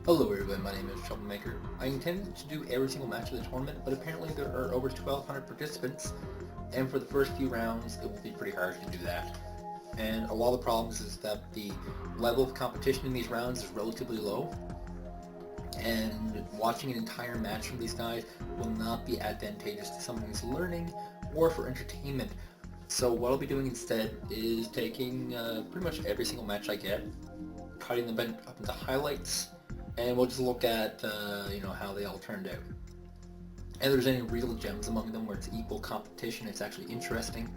Hello everybody, my name is Troublemaker. I intended to do every single match of the tournament, but apparently there are over 1,200 participants, and for the first few rounds it will be pretty hard to do that. And a lot of the problems is that the level of competition in these rounds is relatively low, and watching an entire match from these guys will not be advantageous to someone who's learning or for entertainment. So what I'll be doing instead is taking pretty much every single match I get, cutting them up into highlights, and we'll just look at how they all turned out. And if there's any real gems among them where it's equal competition, it's actually interesting,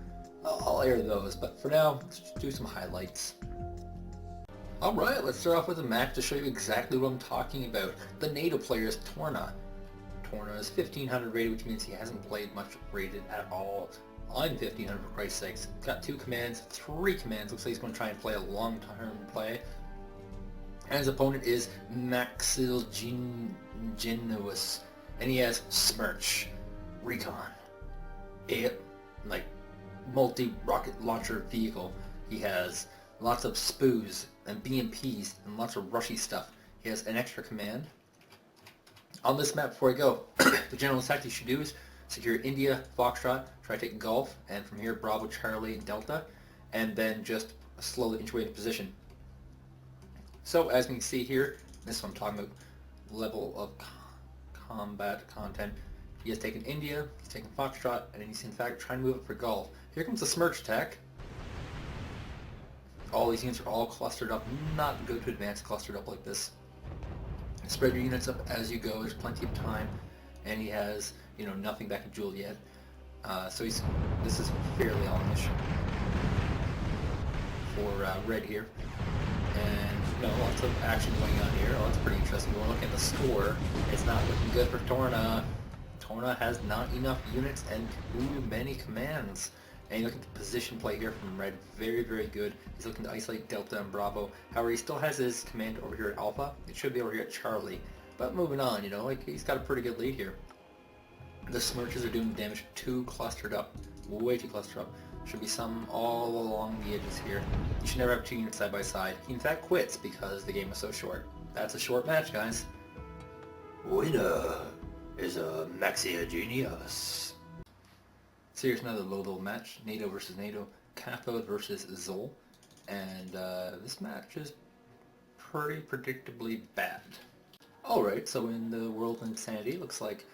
I'll air those. But for now, let's just do some highlights. Alright, let's start off with a match to show you exactly what I'm talking about. The NATO player is Torna. Torna is 1500 rated, which means he hasn't played much rated at all. I'm 1500 for Christ's sakes. Got 2 commands, 3 commands. Looks like he's going to try and play a long-term play. And his opponent is Maxil Genuous, and he has Smirch, Recon, a multi-rocket launcher vehicle. He has lots of SPOOs and BMPs and lots of rushy stuff. He has an extra command. On this map, before I go, the general attack you should do is secure India, Foxtrot, try to take Golf, and from here Bravo, Charlie, Delta, and then just slowly inch your way into position. So as we can see here, this is what I'm talking about, level of combat content. He has taken India, he's taken Foxtrot, and then he's in fact trying to move up for Golf. Here comes the Smirch attack. All these units are all clustered up, not good to advance clustered up like this. Spread your units up as you go, there's plenty of time, and he has, nothing back in Jewel yet. So this is fairly all-ish for Red here. And lots of action going on here. Oh, that's pretty interesting. When we look at the score, it's not looking good for Torna. Torna has not enough units and too many commands. And you look at the position play here from Red, very, very good. He's looking to isolate Delta and Bravo. However, he still has his command over here at Alpha. It should be over here at Charlie. But moving on, he's got a pretty good lead here. The Smirches are doing damage too clustered up, way too clustered up. Should be some all along the edges here. You should never have 2 units side by side. He in fact quits because the game is so short. That's a short match, guys. Winner is a Maxia Genius. So here's another low level match. NATO versus NATO. Cathode versus Zol. And this match is pretty predictably bad. Alright, so in the World of Insanity, it looks like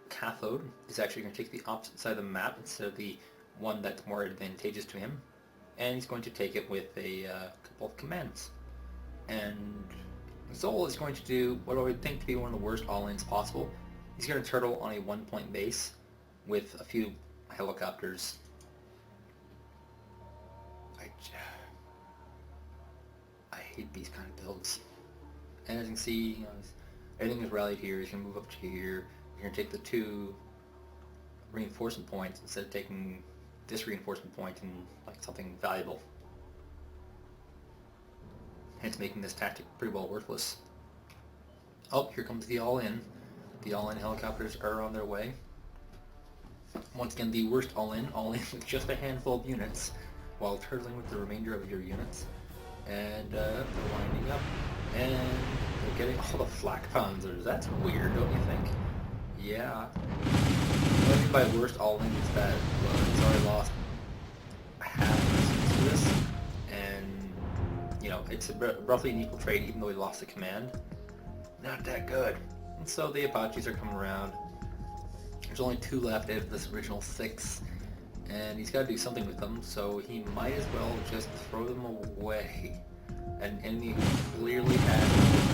Cathode is actually going to take the opposite side of the map instead of the one that's more advantageous to him, and he's going to take it with a couple of commands. And Zol is going to do what I would think to be one of the worst all-ins possible. He's going to turtle on a 1-point base with a few helicopters. I hate these kind of builds. And as you can see, everything is rallied here. He's going to move up to here. You're going to take the 2 reinforcement points instead of taking this reinforcement point and something valuable. Hence making this tactic pretty well worthless. Oh, here comes the all-in. The all-in helicopters are on their way. Once again, the worst all-in with just a handful of units, while turtling with the remainder of your units. And they're winding up, and they're getting all the flak panzers. That's weird, don't you think? Yeah. What I mean by worst all-in is that, he's already lost half of this, and, it's roughly an equal trade even though he lost the command. Not that good. And so the Apaches are coming around. There's only 2 left out of this original 6, and he's got to do something with them, so he might as well just throw them away. An enemy who clearly has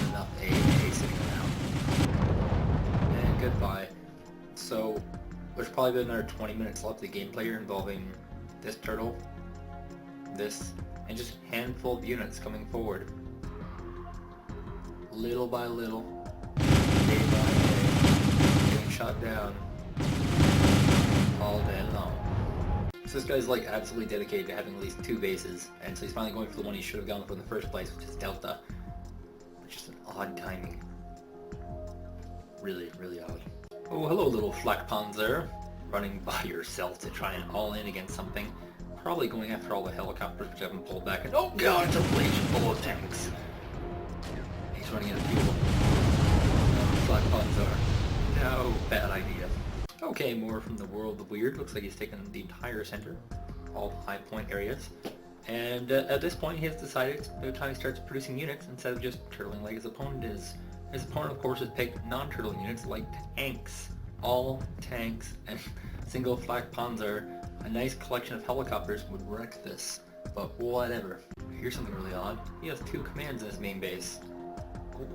enough AA sitting around. And goodbye. So there's probably been another 20 minutes left of the gameplay here involving this turtle, this, and just a handful of units coming forward. Little by little, day by day, getting shot down all day long. So this guy's absolutely dedicated to having at least 2 bases, and so he's finally going for the one he should have gone for in the first place, which is Delta. It's just an odd timing. Really, really odd. Oh, hello little flak panzer. Running by yourself to try and all-in against something. Probably going after all the helicopters which haven't pulled back, and oh god, it's a legion full of tanks. He's running out of fuel. Black Panzer. No, bad idea. Okay, more from the world of weird. Looks like he's taken the entire center, all the high point areas. And at this point, he has decided the time he starts producing units instead of just turtling like his opponent is. His opponent, of course, has picked non-turtle units like tanks. All tanks and single flak Panzer. A nice collection of helicopters would wreck this, but whatever. Here's something really odd. He has 2 commands in his main base.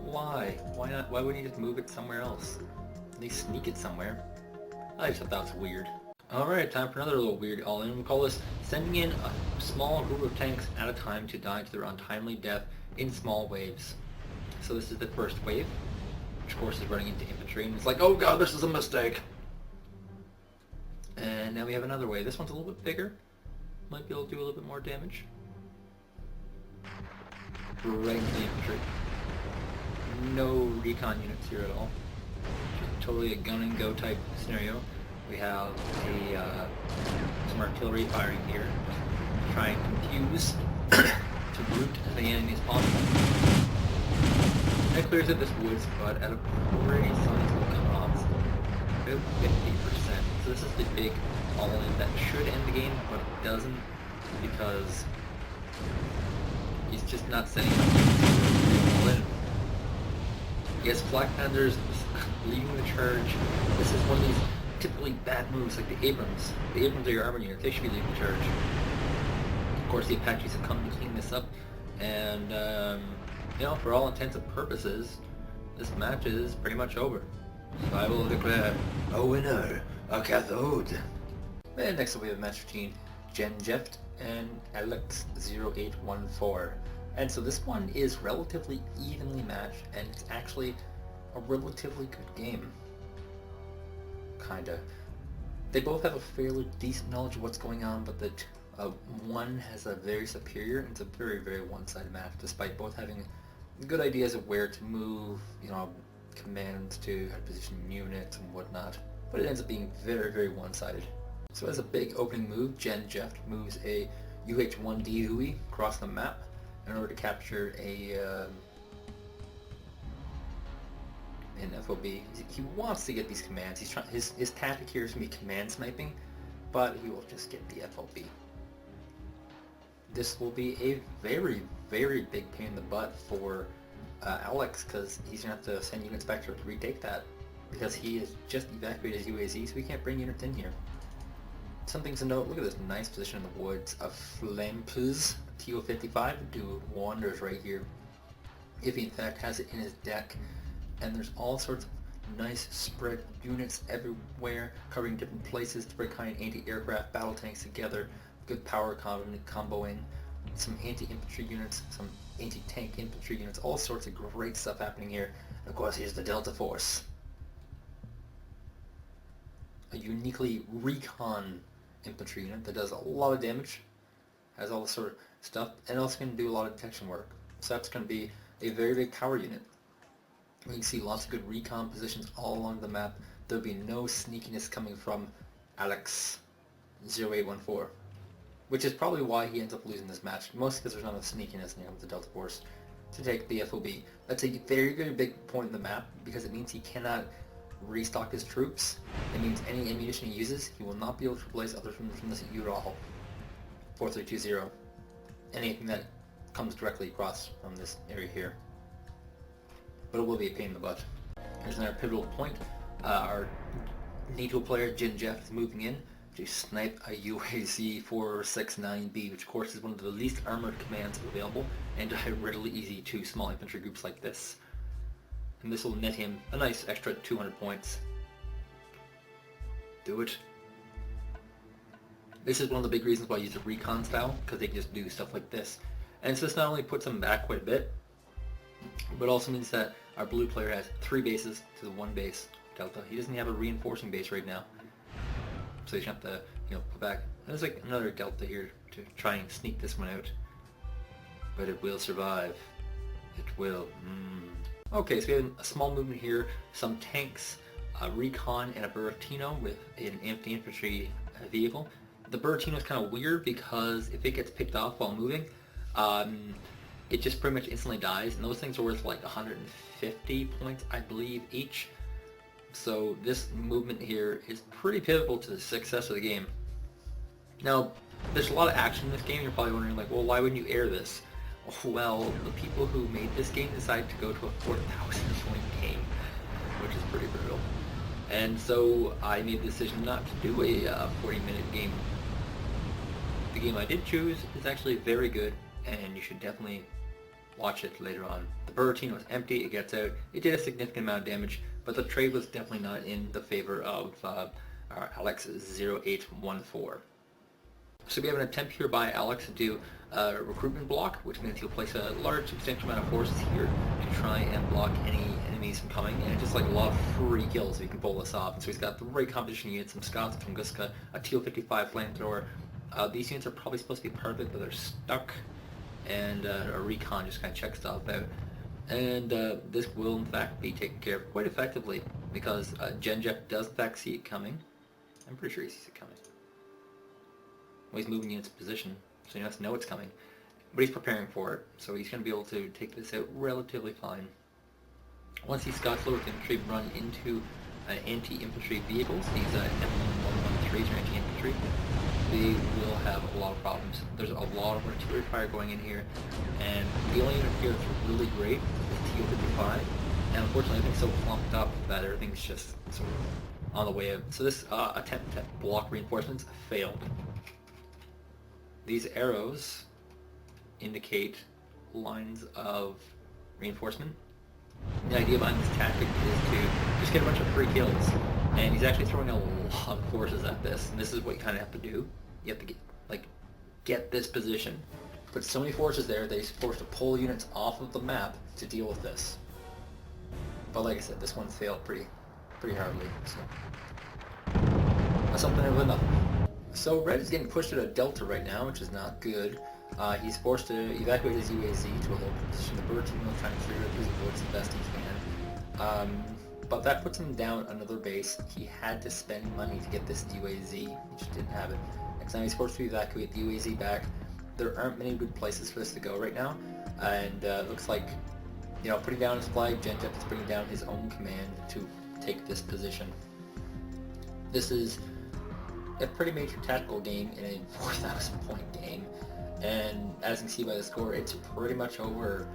Why? Why not? Why wouldn't he just move it somewhere else? At least sneak it somewhere. I just thought that was weird. Alright, time for another little weird all-in. We'll call this sending in a small group of tanks at a time to die to their untimely death in small waves. So this is the first wave, which of course is running into infantry, and it's like, oh god, this is a mistake! And now we have another wave. This one's a little bit bigger. Might be able to do a little bit more damage. Right into the infantry. No recon units here at all. Just totally a gun and go type scenario. We have some artillery firing here. Just try and confuse to root as many enemies as possible. That clears up this woods, but at a pretty sizable cost. About 50%. So this is the big all-in that should end the game, but it doesn't, because he's just not setting up all-in. Yes, Black Panthers leading the charge. This is one of these typically bad moves, like the Abrams. The Abrams are your armor unit. They should be leading the charge. Of course, the Apaches have come to clean this up, and you know, for all intents and purposes, this match is pretty much over. So I will declare a winner, a cathode. And next up we have a match between Genjeft and Alex0814. And so this one is relatively evenly matched, and it's actually a relatively good game. Kinda. They both have a fairly decent knowledge of what's going on, but one has a very superior, and it's a very, very one-sided match, despite both having good ideas of where to move, you know, commands to how to position units and whatnot, but it ends up being very, very one-sided. So as a big opening move, Genjeft moves a UH-1D Hui across the map in order to capture an FOB. He wants to get these commands. He's trying. His tactic here is going to be command sniping, but he will just get the FOB. This will be a very, very big pain in the butt for Alex, because he's going to have to send units back to retake that, because he has just evacuated his UAZ, so he can't bring units in here. Some things to note: look at this nice position in the woods. A Flampus TO-55 would do wonders right here, if he in fact has it in his deck. And there's all sorts of nice spread units everywhere, covering different places to break kind of anti-aircraft battle tanks together, good power comboing, some anti-infantry units, some anti-tank infantry units, all sorts of great stuff happening here. And of course, here's the Delta Force. A uniquely recon infantry unit that does a lot of damage, has all this sort of stuff, and also can do a lot of detection work. So that's going to be a very big power unit. You can see lots of good recon positions all along the map. There'll be no sneakiness coming from Alex0814, which is probably why he ends up losing this match, mostly because there's not enough sneakiness near with the Delta Force to take the FOB. That's a very, very big point in the map, because it means he cannot restock his troops. It means any ammunition he uses, he will not be able to replace other from this URAL 4320. Anything that comes directly across from this area here. But it will be a pain in the butt. Here's another pivotal point. Our NATO player Genjeft is moving in to snipe a UAZ 469B, which of course is one of the least armored commands available, and readily easy to small infantry groups like this. And this will net him a nice extra 200 points. Do it. This is one of the big reasons why I use a recon style, because they can just do stuff like this. And so this not only puts them back quite a bit, but also means that our blue player has 3 bases to the 1 base Delta. He doesn't have a reinforcing base right now, so he's going to have to, you know, put back. There's like another Delta here to try and sneak this one out, but it will survive. It will. Okay, so we have a small movement here, some tanks, a recon, and a Buratino with an anti-infantry vehicle. The Buratino is kind of weird because if it gets picked off while moving, it just pretty much instantly dies, and those things are worth like 150 points, I believe, each. So this movement here is pretty pivotal to the success of the game. Now, there's a lot of action in this game. You're probably wondering, like, well, why wouldn't you air this? Well, the people who made this game decided to go to a 4,000 point game, which is pretty brutal. And so I made the decision not to do a 40-minute game. The game I did choose is actually very good, and you should definitely watch it later on. The Buratino was empty, it gets out, it did a significant amount of damage, but the trade was definitely not in the favor of our Alex 0814. So we have an attempt here by Alex to do a recruitment block, which means he'll place a large substantial amount of forces here to try and block any enemies from coming, and it's just like a lot of free kills if he can pull this off. And so he's got the right competition units, some Scots, Tunguska, a Teal-55 flamethrower. These units are probably supposed to be part of it, but they're stuck, and a recon just kind of checks stuff out. And this will in fact be taken care of quite effectively, because Genjeff does in fact see it coming. I'm pretty sure he sees it coming. Well, he's moving units in position, so he has to know it's coming. But he's preparing for it, so he's going to be able to take this out relatively fine. Once these Scots lower infantry run into anti-infantry vehicles, these M113s or anti-infantry, they will have a lot of problems. There's a lot of artillery fire going in here, and the only unit here that's really great is Teal-55, and unfortunately everything's so clumped up that everything's just sort of on the way out. So this attempt to block reinforcements failed. These arrows indicate lines of reinforcement. The idea behind this tactic is to just get a bunch of free kills, and he's actually throwing a lot of forces at this, and this is what you kind of have to do. You have to get this position. Put so many forces there that he's forced to pull units off of the map to deal with this. But like I said, this one failed pretty hardly, so that's something of nothing. So Red is getting pushed to a delta right now, which is not good. He's forced to evacuate his UAZ to a local position. The Buratino is trying to clear it through the woods the best he can. But that puts him down another base. He had to spend money to get this UAZ. He just didn't have it. Next time he's forced to evacuate the UAZ back. There aren't many good places for this to go right now. And it looks like, putting down his flag, Genjeff is bringing down his own command to take this position. This is a pretty major tactical game in a 4,000 point game, and as you can see by the score, it's pretty much over.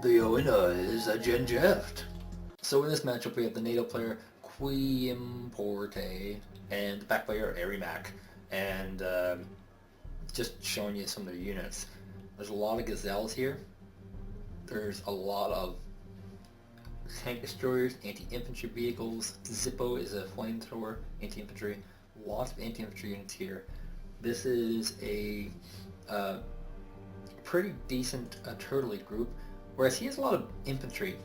The winner is a Genjeff. So in this matchup we have the NATO player Quimporte and the back player Arimac, and just showing you some of their units. There's a lot of Gazelles here. There's a lot of tank destroyers, anti-infantry vehicles. Zippo is a flamethrower, anti-infantry. Lots of anti-infantry units here. This is a pretty decent turtley group, whereas he has a lot of infantry.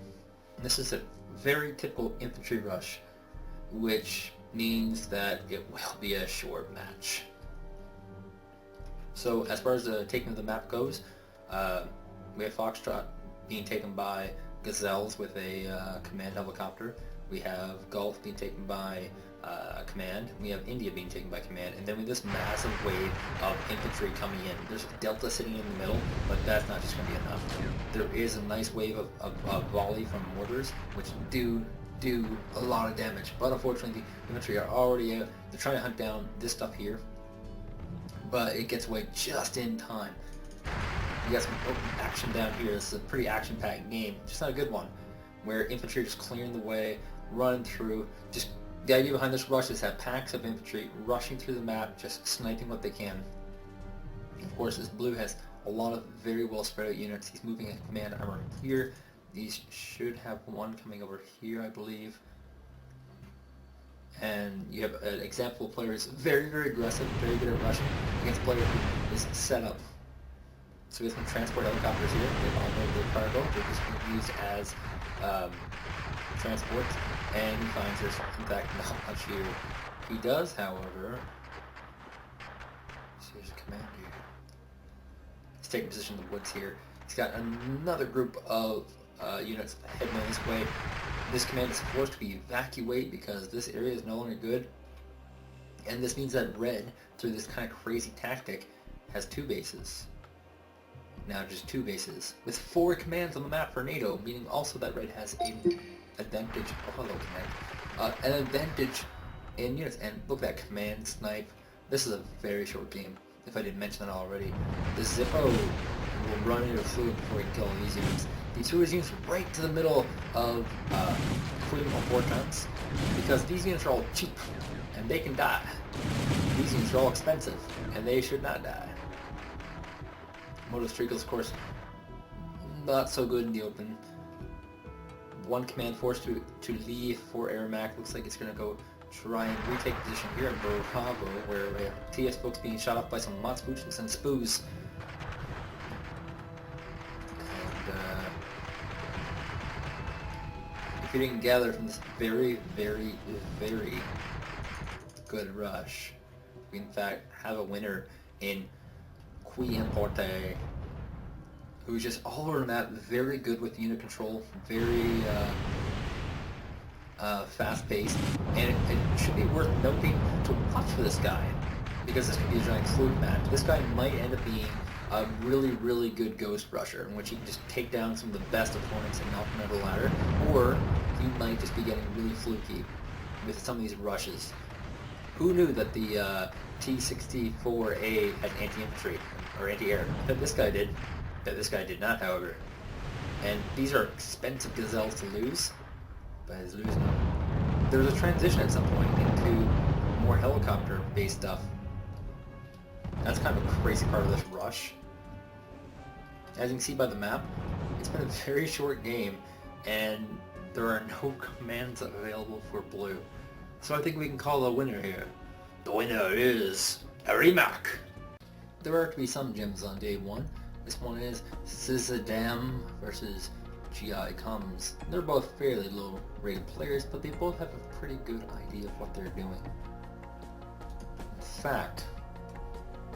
And this is a very typical infantry rush, which means that it will be a short match. So as far as the taking of the map goes, we have Foxtrot being taken by Gazelles with a command helicopter. We have Gulf being taken by command. We have India being taken by command, and then we have this massive wave of infantry coming in. There's a delta sitting in the middle, but that's not just going to be enough. There is a nice wave of volley from mortars, which do a lot of damage, but unfortunately the infantry are already out. They're trying to hunt down this stuff here, but it gets away just in time. You got some open action down here. This is a pretty action-packed game, just not a good one, where infantry are just clearing the way, running through. Just the idea behind this rush is to have packs of infantry rushing through the map, just sniping what they can. Of course, this blue has a lot of very well spread out units. He's moving a command armor here. These should have one coming over here, I believe. And you have an example of players very, very aggressive, very good at rushing, against a player who is set up. So we have some transport helicopters here. They've unloaded their cargo. They're just being used as transport. And he finds there's in fact not much here. He does, however. So there's a command here. He's taking position in the woods here. He's got another group of units heading this way. This command is forced to evacuate because this area is no longer good. And this means that Red, through this kind of crazy tactic, has two bases. now just 2 bases, with 4 commands on the map for NATO, meaning also that red has an advantage, oh hello command, an advantage in units. And look at that command snipe. This is a very short game, if I didn't mention that already. The Zippo will run into fluid before he can kill these units. He threw his units right to the middle of Queen on 4 times, because these units are all cheap, and they can die. These units are all expensive, and they should not die. Motos Treacles, of course, not so good in the open. 1 command force to leave for Airmac. Looks like it's going to go try and retake position here at Bravo, where we have TS folks being shot off by some Motspuchens and Spoos. And if you didn't gather from this very, very, very good rush, we in fact have a winner in Qui Importe, who's just all over the map, very good with unit control, very fast-paced, and it should be worth noting to watch for this guy, because this could be a giant fluke match. This guy might end up being a really, really good ghost rusher, in which he can just take down some of the best opponents and knock them out of the ladder, or he might just be getting really fluky with some of these rushes. Who knew that the T-64A had anti-infantry, or anti-air? That this guy did. That this guy did not, however. And these are expensive gazelles to lose, but he's losing them. There's a transition at some point into more helicopter-based stuff. That's kind of a crazy part of this rush. As you can see by the map, it's been a very short game, and there are no commands available for blue. So I think we can call a winner here. The winner is Arimak! There are to be some gems on day 1. This one is Sysadam versus GI Comes. They're both fairly low rated players, but they both have a pretty good idea of what they're doing. In fact,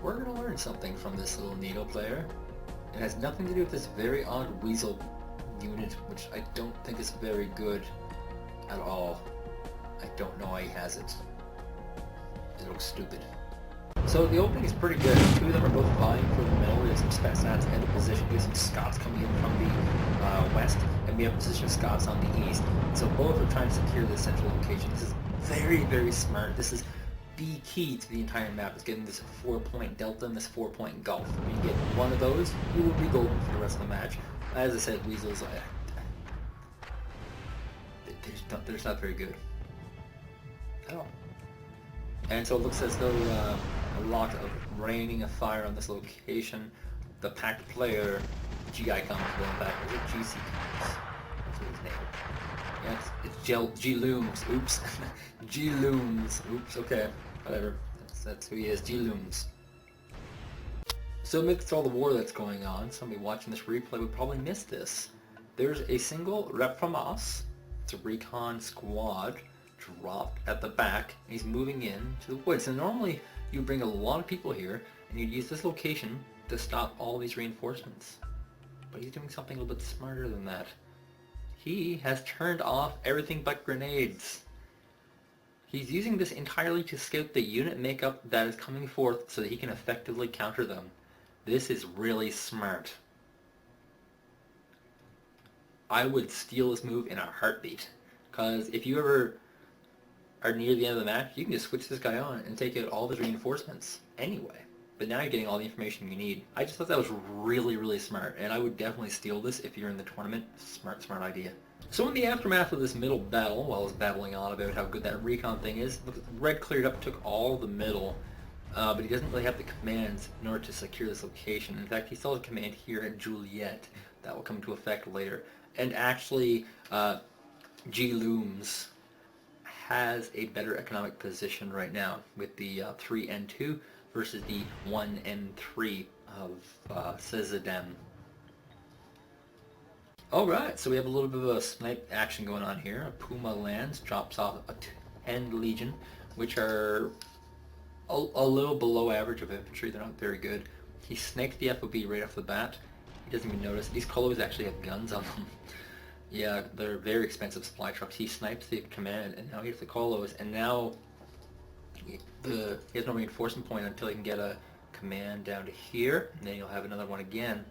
we're going to learn something from this little NATO player. It has nothing to do with this very odd weasel unit, which I don't think is very good at all. I don't know why he has it. It looks stupid. So the opening is pretty good. 2 of them are both vying for the middle. We have some Stats in the position. We have some Scots coming in from the west, and we have a position of Scots on the east. So both are trying to secure this central location. This is very, very smart. This is the key to the entire map, is getting this 4-point delta and this 4-point gulf. When you get one of those, you will be golden for the rest of the match. As I said, Weasels, they're just not very good at all. And so it looks as though a lot of raining of fire on this location. The packed player, GI comes going back. Is it GC comes? That's his name. Yeah, it's G-Looms. Oops. G-Looms. Oops, okay. Whatever. That's who he is. G-Looms. So amidst all the war that's going on, somebody watching this replay would probably miss this. There's a single rep from us. It's a recon squad dropped at the back, and he's moving in to the woods. And normally you bring a lot of people here, and you'd use this location to stop all these reinforcements. But he's doing something a little bit smarter than that. He has turned off everything but grenades. He's using this entirely to scout the unit makeup that is coming forth so that he can effectively counter them. This is really smart. I would steal this move in a heartbeat, because if you ever are near the end of the match, you can just switch this guy on and take out all the reinforcements anyway. But now you're getting all the information you need. I just thought that was really, really smart, and I would definitely steal this if you're in the tournament. Smart idea. So in the aftermath of this middle battle, while I was babbling on about how good that recon thing is, Red cleared up, took all the middle, but he doesn't really have the commands in order to secure this location. In fact, he still has a command here at Juliet that will come into effect later. And actually, G-Looms has a better economic position right now with the 3N2 versus the 1N3 of Sysadam. Alright, so we have a little bit of a snipe action going on here. A Puma lands, drops off a 10 Legion, which are a little below average of infantry. They're not very good. He snakes the FOB right off the bat. He doesn't even notice. These Colos actually have guns on them. Yeah, they're very expensive supply trucks. He snipes the command, and now he has the Colos, and now he has no reinforcement point until he can get a command down to here, and then he'll have another one again.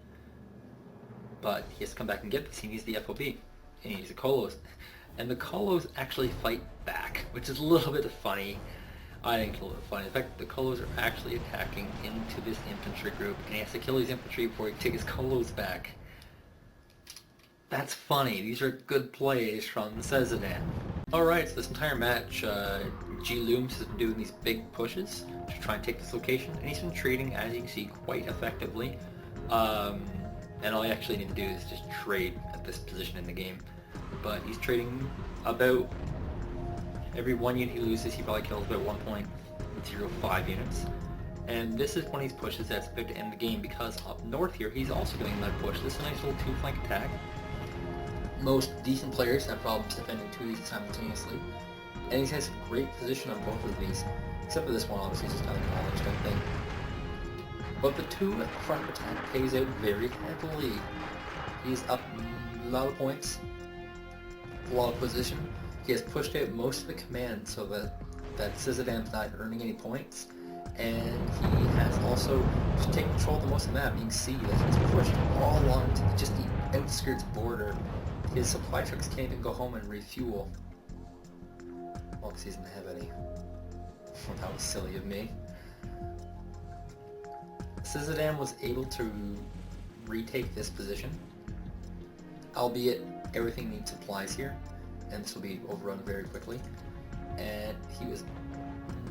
but he has to come back and get this. He needs the FOB, and he needs the Kolos. And the Kolos actually fight back, which is a little bit funny. I think it's a little bit funny. In fact, the Kolos are actually attacking into this infantry group, and he has to kill his infantry before he can take his Kolos back. That's funny. These are good plays from Cezidan. Alright, so this entire match, G Looms has been doing these big pushes to try and take this location, and he's been trading, as you can see, quite effectively. And all you actually need to do is just trade at this position in the game. But he's trading about every 1 unit he loses, he probably kills about 1.05 units. And this is one of these pushes that's about to end the game, because up north here, he's also doing another push. This is a nice little two-flank attack. Most decent players have problems defending two of these simultaneously. And he has a great position on both of these. Except for this one, obviously, it's just kind of college type thing. But the two at the front attack pays out very heavily. He's up a lot of points, a lot of position. He has pushed out most of the command so that Cezidan's not earning any points. And he has also just taken control of the most of the map. You can see that he's pushed all along to just the outskirts border. His supply trucks can't even go home and refuel. Well, because he doesn't have any. That was silly of me. Cezidan was able to retake this position, albeit everything needs supplies here, and this will be overrun very quickly. And he was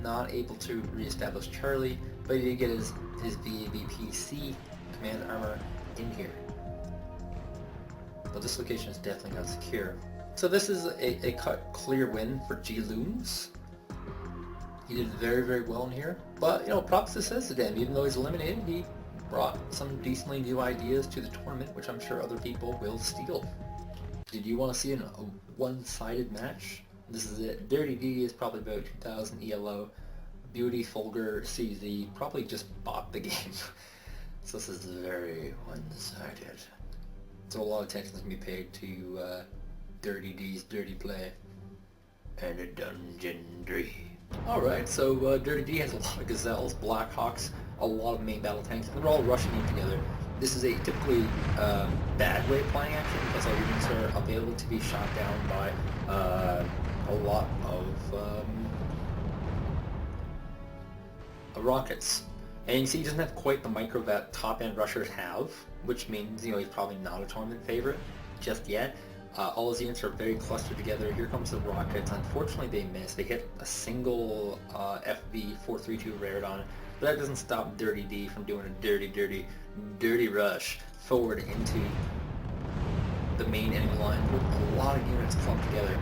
not able to re-establish Charlie, but he did get his VABPC command armor in here. But this location is definitely not secure. So this is a clear win for G Looms. He did very, very well in here. But, you know, props to Cezidan. Even though he's eliminated, he brought some decently new ideas to the tournament, which I'm sure other people will steal. Did you want to see a one-sided match? This is it. Dirty D is probably about 2000 ELO. Beauty, Fulgur, CZ probably just bought the game. So this is very one-sided. So a lot of attention is going to be paid to Dirty D's dirty play and a dungeonry. Alright, so Dirty D has a lot of Gazelles, Blackhawks, a lot of main battle tanks, and they're all rushing in together. This is a typically bad way of playing actually, because all units are available to be shot down by a lot of rockets. And you can see he doesn't have quite the micro that top-end rushers have, which means, you know, he's probably not a tournament favorite just yet. All his units are very clustered together. Here comes the rockets. Unfortunately, they miss. They hit a single FV-432 Raridon, but that doesn't stop Dirty D from doing a dirty rush forward into the main enemy line with a lot of units clumped together.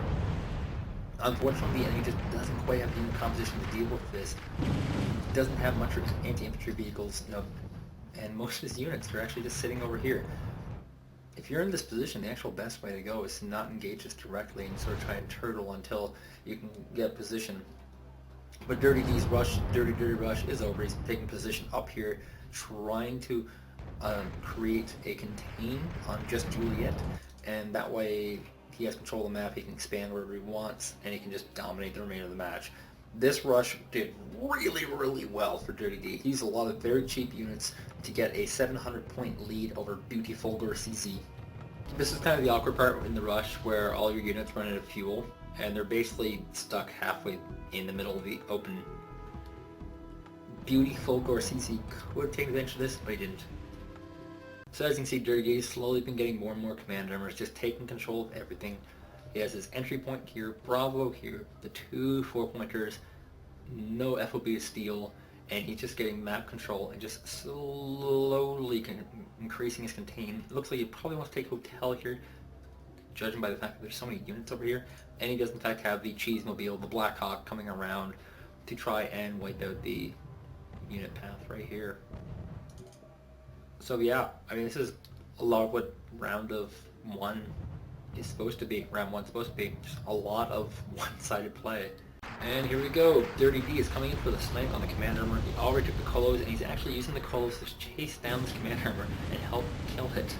Unfortunately, the enemy just doesn't quite have the unit composition to deal with this. He doesn't have much anti-infantry vehicles, you know, and most of his units are actually just sitting over here. If you're in this position, the actual best way to go is to not engage this directly and sort of try and turtle until you can get position. But Dirty D's rush, dirty rush is over. He's taking position up here, trying to create a contain on just Juliet, and that way he has control of the map, he can expand wherever he wants, and he can just dominate the remainder of the match. This rush did really, really well for Dirty D. He used a lot of very cheap units to get a 700-point lead over Beauty Fulgur CZ. This is kind of the awkward part in the rush where all your units run out of fuel, and they're basically stuck halfway in the middle of the open. Beauty Fulgur CZ could take advantage of this, but he didn't. So as you can see, Dirty D has slowly been getting more and more command armors, just taking control of everything. He has his entry point here, Bravo here, the two 4-pointers, no FOB to steal, and he's just getting map control and just slowly increasing his contain. It looks like he probably wants to take Hotel here, judging by the fact that there's so many units over here, and he does in fact have the Cheesemobile, the Blackhawk, coming around to try and wipe out the unit path right here. So yeah, I mean, this is a lot of what round of one is supposed to be. Round one's supposed to be just a lot of one-sided play. And here we go. Dirty D is coming in for the snipe on the command armor. He already took the Kolos, and he's actually using the Kolos to chase down this command armor and help kill it,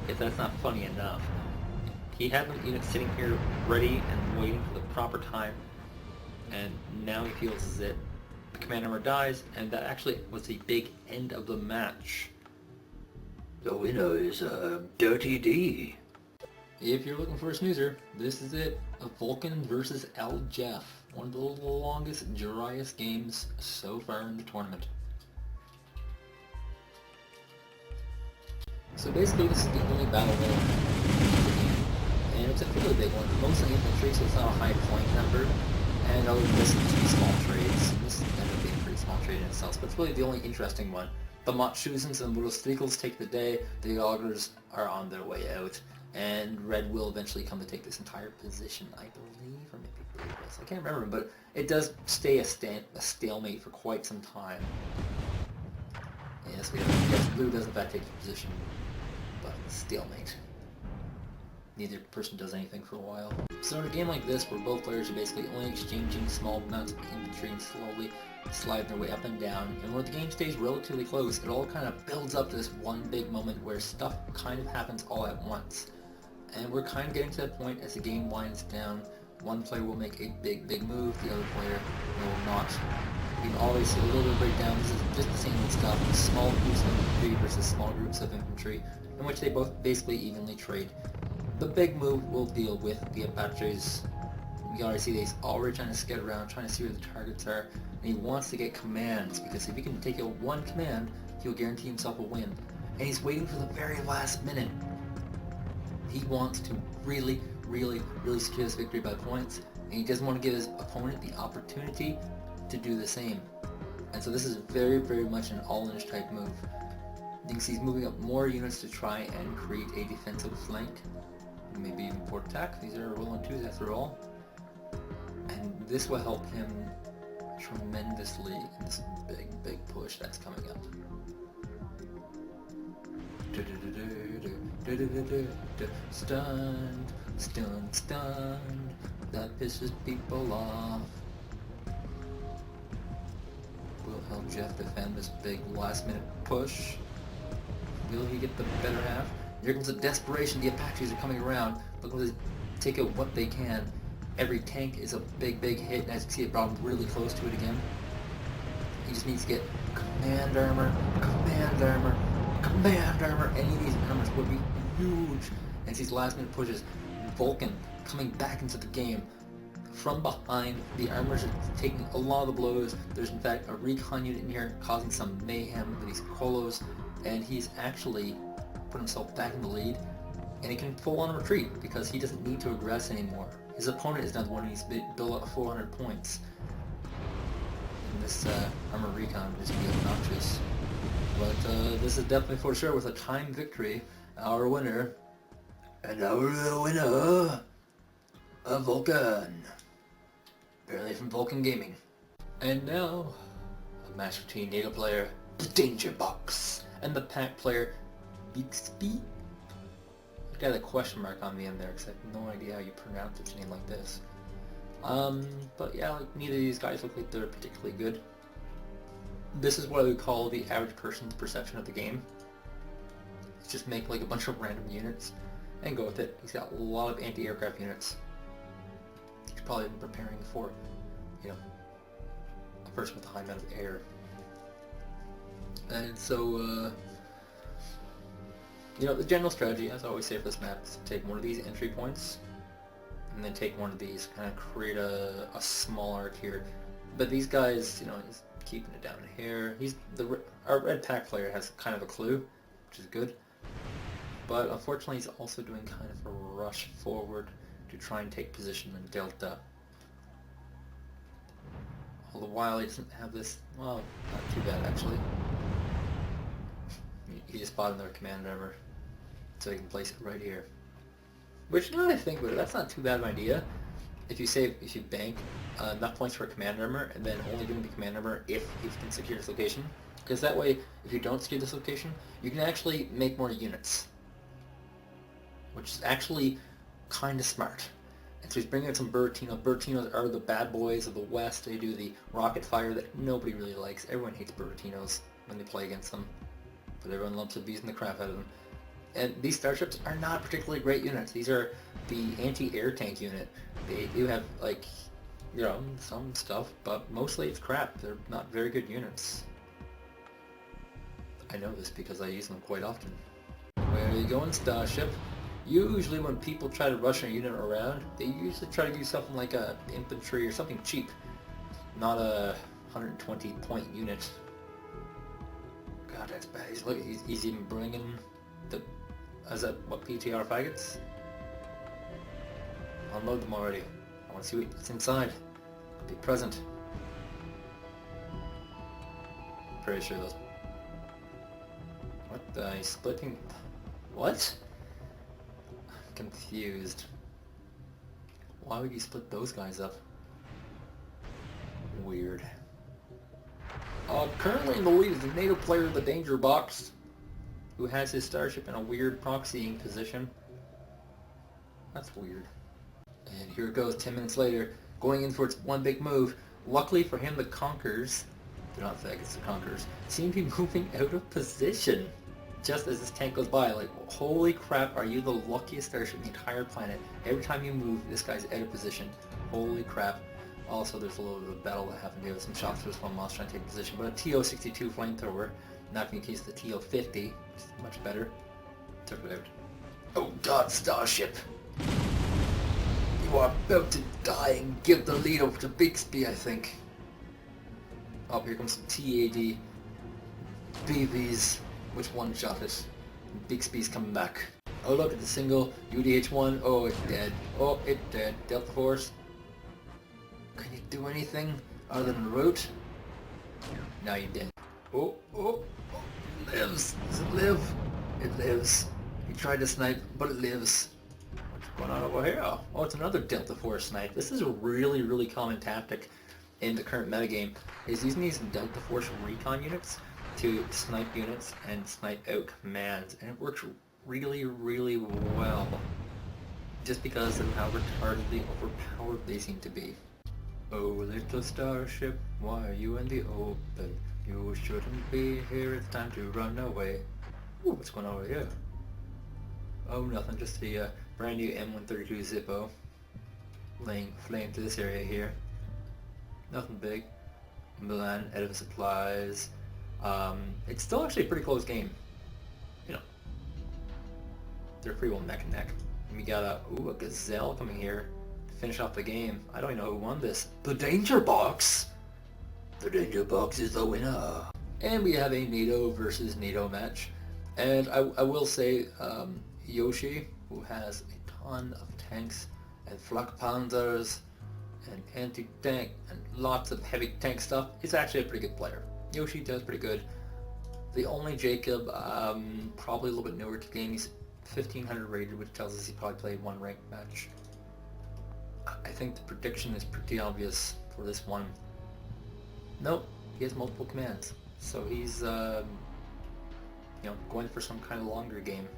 if that's not funny enough. He had the unit sitting here ready and waiting for the proper time, and now he feels that the command armor dies, and that actually was the big end of the match. The winner is Dirty D. If you're looking for a snoozer, this is it. A Vulcan versus El Jeff. One of the longest, driest games so far in the tournament. So basically this is the only battle mode in the game. And it's a fairly big one. Mostly infantry, so it's not a high point number. And other than this, it's 2 small trades. And this ended up being a pretty small trade in itself, but it's really the only interesting one. The Machusens and Motorcycles take the day, the Augurs are on their way out, and Red will eventually come to take this entire position, I believe, or maybe Blue does. I can't remember, but it does stay a stalemate for quite some time. Yes, Blue does in fact take the position, but stalemate. Neither person does anything for a while. So in a game like this, where both players are basically only exchanging small amounts of infantry and slowly slide their way up and down, and where the game stays relatively close, it all kind of builds up to this one big moment where stuff kind of happens all at once. And we're kind of getting to that point as the game winds down. One player will make a big move, the other player will not. You can always see a little bit of breakdown. This is just the same old stuff, small groups of infantry versus small groups of infantry, in which they both basically evenly trade. The big move will deal with the Apaches. You already see he's already trying to skid around, trying to see where the targets are, and he wants to get commands, because if he can take out one command, he'll guarantee himself a win. And he's waiting for the very last minute. He wants to really secure this victory by points, and he doesn't want to give his opponent the opportunity to do the same. And so this is very much an all-in type move. You can see he's moving up more units to try and create a defensive flank, maybe even port attack. These are roll on 2s after all. And this will help him tremendously in this big push that's coming up. Stunned. That pisses people off. Will help Jeff defend this big last minute push. Will he get the better half? Here comes the desperation. The Apaches are coming around, looking to take out what they can. Every tank is a big hit, and as you see, it brought him really close to it again. He just needs to get command armor. Any of these armors would be huge. And these last minute pushes. Vulcan coming back into the game. From behind, the armors are taking a lot of the blows. There's in fact a recon unit in here causing some mayhem with these colos, and he's actually put himself back in the lead, and he can full on retreat because he doesn't need to aggress anymore. His opponent is not the one who's built up 400 points. And this armor recon is be obnoxious. But this is definitely for sure with a time victory, our winner. And our winner, a Vulcan. Apparently from Vulcan Gaming. And now, a Master T NATO player, the Danger Box, and the Pack player, Bixby. I got a question mark on the end there because I have no idea how you pronounce its name like this. But yeah, like, neither of these guys look like they're particularly good. This is what I would call the average person's perception of the game. It's just make like a bunch of random units and go with it. He's got a lot of anti-aircraft units. He's probably been preparing for, a person with a high amount of air. And so, the general strategy, as I always say for this map, is to take one of these entry points, and then take one of these, kind of create a small arc here. But these guys, he's keeping it down here. Our red pack player has kind of a clue, which is good. But unfortunately, he's also doing kind of a rush forward to try and take position in Delta. All the while, he doesn't have this, well, not too bad actually. He just bought another command armor, so he can place it right here. Which, now that I think about it, that's not too bad of an idea. If you bank enough points for a command armor, and then only give him the command armor if you can secure this location. Because that way, if you don't secure this location, you can actually make more units. Which is actually kind of smart. And so he's bringing out some Bertinos. Bertinos are the bad boys of the West. They do the rocket fire that nobody really likes. Everyone hates Bertinos when they play against them. But everyone loves abusing the crap out of them. And these starships are not particularly great units. These are the anti-air tank unit. They do have, some stuff, but mostly it's crap. They're not very good units. I know this because I use them quite often. Where are you going, Starship? Usually when people try to rush a unit around, they usually try to use something like a infantry or something cheap. Not a 120 point unit. God, that's bad. Look, he's even bringing the... Is that what, PTR faggots? Unload them already. I want to see what's inside. Be present. Pretty sure those... What the... He's splitting... What? I'm confused. Why would you split those guys up? Weird. Currently in the lead is the NATO player, the Danger Box, who has his starship in a weird proxying position. That's weird. And here it goes, 10 minutes later, going in for its one big move. Luckily for him, the Conquerors, they're not faggots, the Conquerors, seem to be moving out of position just as this tank goes by. Like, holy crap, are you the luckiest starship in the entire planet? Every time you move, this guy's out of position. Holy crap. Also, there's a little bit of a battle that happened here with some shots for one mouse trying to take position, but a TO-62 flamethrower, not in case the TO-50, which is much better, took it out. Oh god, Starship! You are about to die and give the lead over to Bixby, I think. Oh, here comes some TAD. BBs, which one-shot it. Bixby's coming back. Oh look at the single, UDH-1, oh it's dead. Oh, it's dead. Delta Force. Can you do anything other than root? Now you're dead. Oh, it lives. Does it live? It lives. He tried to snipe, but it lives. What's going on over here? Oh, it's another Delta Force snipe. This is a really, really common tactic in the current metagame, is using these Delta Force recon units to snipe units and snipe out commands, and it works really, really well. Just because of how retardedly overpowered they seem to be. Oh, little starship, why are you in the open? You shouldn't be here, it's time to run away. Ooh, what's going on over here? Oh, nothing, just the brand new M132 Zippo. Laying flame to this area here. Nothing big. Milan, out of supplies. It's still actually a pretty close game. You know. They're pretty well neck and neck. And we got a Gazelle coming here. Finish off the game. I don't even know who won this. The Danger Box! The Danger Box is the winner. And we have a NATO versus NATO match. And I will say, Yoshi, who has a ton of tanks and flak panzers and anti-tank and lots of heavy tank stuff, is actually a pretty good player. Yoshi does pretty good. The only Jacob, probably a little bit newer to the game, he's 1500 rated, which tells us he probably played one ranked match. I think the prediction is pretty obvious for this one. Nope, he has multiple commands. So he's, going for some kind of longer game.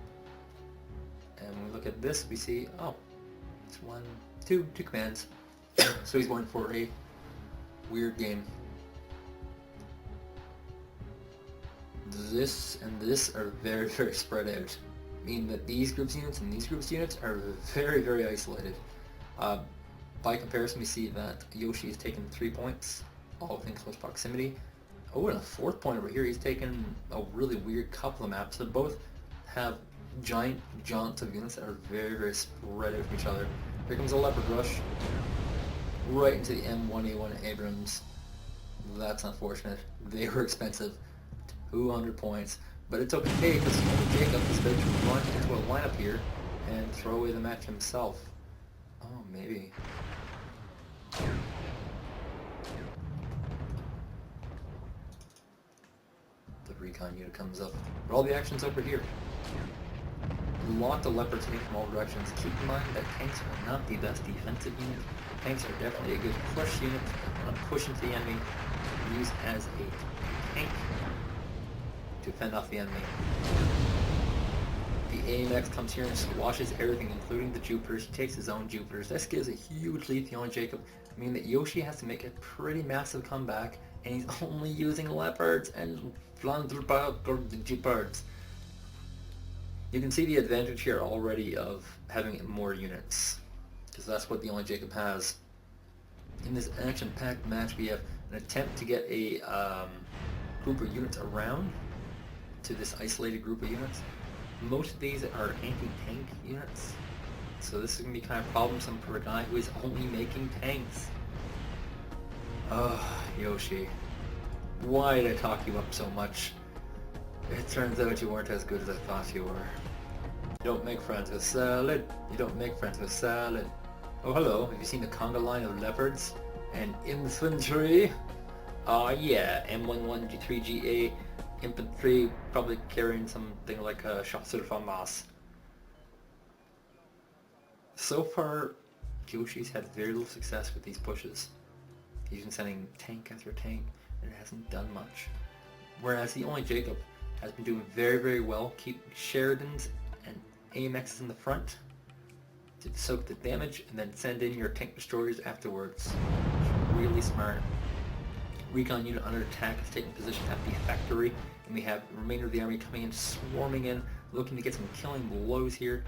And when we look at this, we see, oh, it's two commands. So he's going for a weird game. This and this are very, very spread out. Meaning that these groups units and these groups units are very, very isolated. By comparison, we see that Yoshi has taken 3 points, all within close proximity. Oh, and a 4th point over here, he's taken a really weird couple of maps that both have giant jaunts of units that are very, very spread out from each other. Here comes a Leopard Rush, right into the M1A1 Abrams. That's unfortunate. They were expensive. 200 points. But it's okay, because Jacob is about to run into a lineup here and throw away the match himself. Oh, maybe. The recon unit comes up. But all the action's over here. Lots of leopards hitting from all directions. Keep in mind that tanks are not the best defensive unit. Tanks are definitely a good push unit. Want to push into the enemy. Use as a tank to fend off the enemy. The AMX comes here and squashes everything, including the Jupiters. He takes his own Jupiters. This gives a huge lead to Jacob, meaning that Yoshi has to make a pretty massive comeback, and he's only using leopards and the Jupiters. You can see the advantage here already of having more units, because that's what the only Jacob has. In this action-packed match, we have an attempt to get a group of units around to this isolated group of units. most of these are anti-tank units, so this is going to be kind of problemsome for a guy who is only making tanks. Yoshi. Why did I talk you up so much? It turns out you weren't as good as I thought you were. You don't make friends with salad. You don't make friends with salad. Oh, hello. Have you seen the conga line of leopards and infantry? Yeah, M11G3GA infantry, probably carrying something like a Chasseur Famas. So far, Yoshi's had very little success with these pushes. He's been sending tank after tank, and it hasn't done much. Whereas the only Jacob has been doing very, very well. Keep Sheridans and AMXs in the front to soak the damage, and then send in your tank destroyers afterwards. Really smart. Recon unit under attack is taking position at the factory, and we have the remainder of the army coming in, swarming in, looking to get some killing blows here.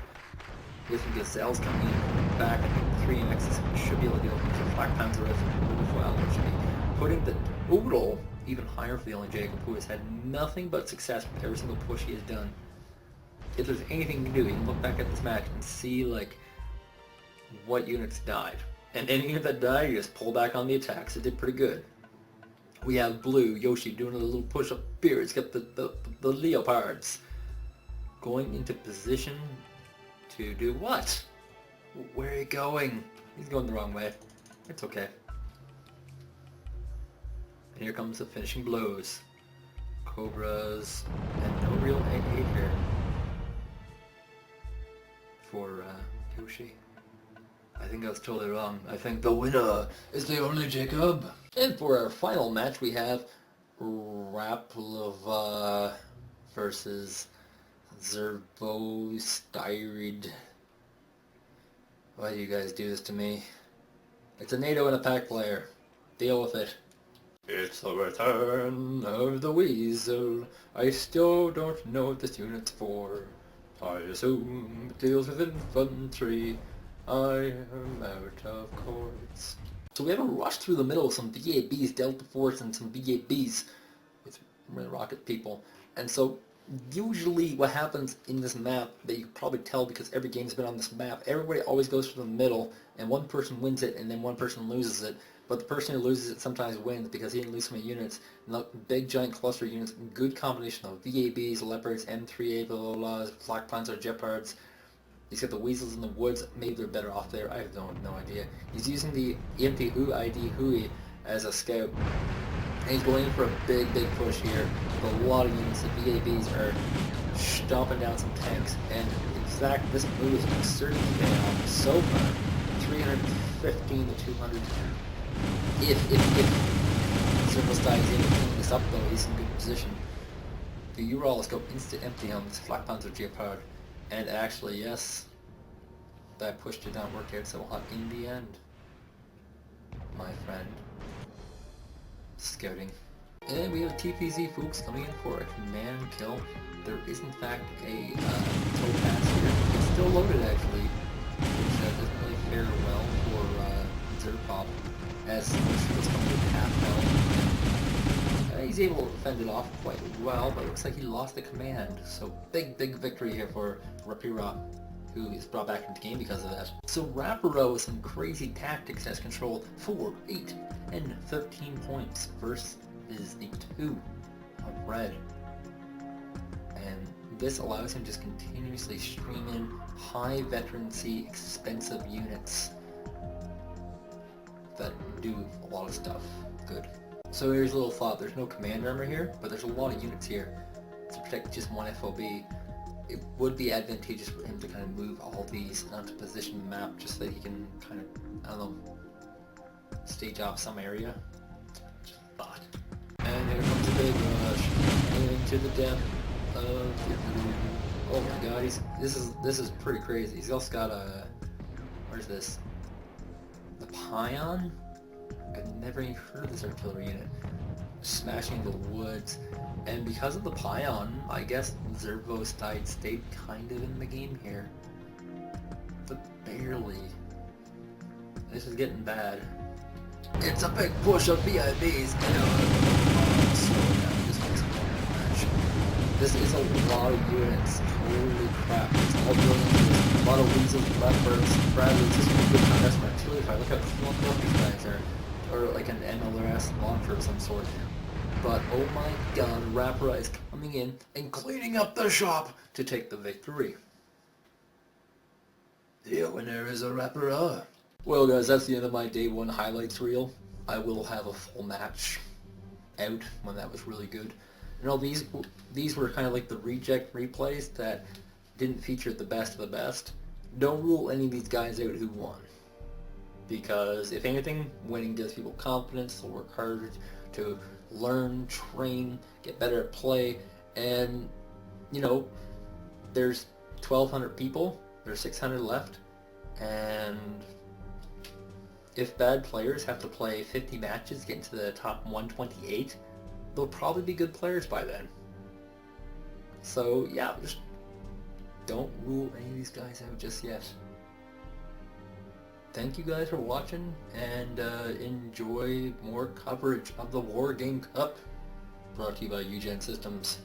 With some gazelles coming in back, I think 3 MXs should be able to deal with the Black Panzer as well, which should be putting the total even higher for the only Jacob, who has had nothing but success with every single push he has done. If there's anything you can do, you can look back at this match and see like what units died. And any unit that died, you just pull back on the attacks. It did pretty good. We have Blue, Yoshi doing a little push up here. It's got the leopards going into position to do what? Where are you going? He's going the wrong way. It's okay. And here comes the finishing blows. Cobras, and no real AA here for Yoshi. I think I was totally wrong. I think the winner is the only Jacob. And for our final match, we have Raplova versus Zervostyrid. Why do you guys do this to me? It's a NATO and a pack player. Deal with it. It's the return of the weasel. I still don't know what this unit's for. I assume it deals with infantry. I am out of chords. So we have a rush through the middle of some VABs, Delta Force, and some VABs with rocket people. And so usually what happens in this map, that you can probably tell because every game's been on this map, everybody always goes for the middle, and one person wins it, and then one person loses it. But the person who loses it sometimes wins because he didn't lose so many units. Big giant cluster units, good combination of VABs, Leopards, M3A, blah, blah, blah, Black Panzer, Jeopards. He's got the weasels in the woods. Maybe they're better off there. I have no idea. He's using the MT-ID Hui as a scout. And he's going in for a big push here with a lot of units. The VABs are stomping down some tanks. And in fact, this move is certainly paying off so far. 315 to 200. If Circles dies in and clean this up though, he's in good position. The Urals go insta-empty on this Black Panzer Geopard. And actually, yes, that push did not work out so hot in the end, my friend. Scouting. And we have TPZ folks coming in for a command kill. There is in fact a tow pass here. It's still loaded actually, which doesn't really fare well for Zerpop, as he's coming to half health. He's able to fend it off quite well, but it looks like he lost the command. So big victory here for Rapira, who is brought back into the game because of that. So Rapira with some crazy tactics has controlled 4, 8, and 13 points versus the 2 of red. And this allows him to just continuously stream in high veterancy, expensive units that do a lot of stuff good. So here's a little thought. There's no command armor here, but there's a lot of units here to protect just one FOB. It would be advantageous for him to kind of move all these onto position map just so that he can kind of, I don't know, stage off some area. Just a thought. And here comes a big rush into the depth of the blue. Oh my god, this is pretty crazy. He's also got a, where's this? The Pion? I've never even heard of this artillery unit. Smashing the woods. And because of the Pion, I guess Zervostyrid stayed kind of in the game here. But barely. This is getting bad. It's a big push of VIBs. Slow down, just get some more match. This is a lot of units. Holy crap. It's all building this. A lot of weasels, leopards, Bradleys. This is a good contest for artillery. If I look at what these guys are, or like an MLRS launcher of some sort. But oh my god, Rapara is coming in and cleaning up the shop to take the victory. The winner is a Rapara. Well guys, that's the end of my day one highlights reel. I will have a full match out when that was really good. You know, these were kind of like the reject replays that didn't feature the best of the best. Don't rule any of these guys out who won. Because if anything, winning gives people confidence to work harder, to learn, train, get better at play, and you know, there's 1,200 people, there's 600 left, and if bad players have to play 50 matches to get into the top 128, they'll probably be good players by then. So yeah, just don't rule any of these guys out just yet. Thank you guys for watching, and enjoy more coverage of the Wargame Cup, brought to you by UGen Systems.